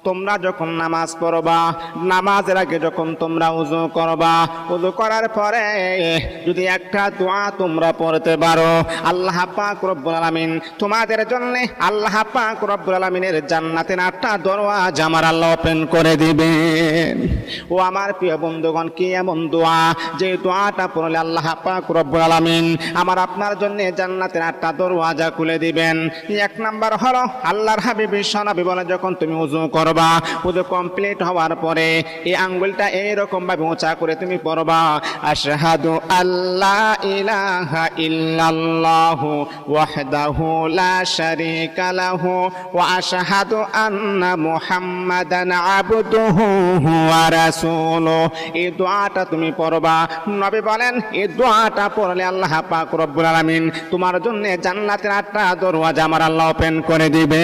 তোমরা যখন নামাজ পড়বা, নামাজের আগে যখন তোমরা ওযু করবা, ওযু করার পরে যদি একটা দোয়া তোমরা পড়তে পারো, আল্লাহ পাক রব্বুল আলামিন তোমাদের জন্য আল্লাহ পাক রব্বুল আলামিনের জান্নাতের 8টা দরওয়াজা আমার আল্লাহ ওপেন করে দিবেন। ও আমার প্রিয় বন্ধুগণ, কি এমন দোয়া যে দোয়াটা পড়লে আল্লাহ পাক রব্বুল আলামিন আমার আপনার জন্য জান্নাতের 8টা দরওয়াজা খুলে দিবেন। এক নাম্বার হলো আল্লাহর হাবিব বিশ্বনবী বলে, যখন তুমি ওযু করবা, ওযু কমপ্লিট হওয়ার পরে এই আঙ্গুলটা এইরকম ভাবে উঁচা করে তুমি পড়বা, আশহাদু আল্লা ইলাহা ইল্লাল্লাহু ওয়াহদাহু লা শারীকা লাহু ওয়া আশহাদু আন্না মুহাম্মাদান আবদুহু ওয়া রাসূলুহু। এই দোয়াটা তুমি পড়বা। নবী বলেন এই দোয়াটা পড়লে আল্লাহ পাক রব্বুল আলামিন তোমার জন্য জান্নাতের 8টা দরওয়াজা আমার আল্লাহ ওপেন করে দিবে।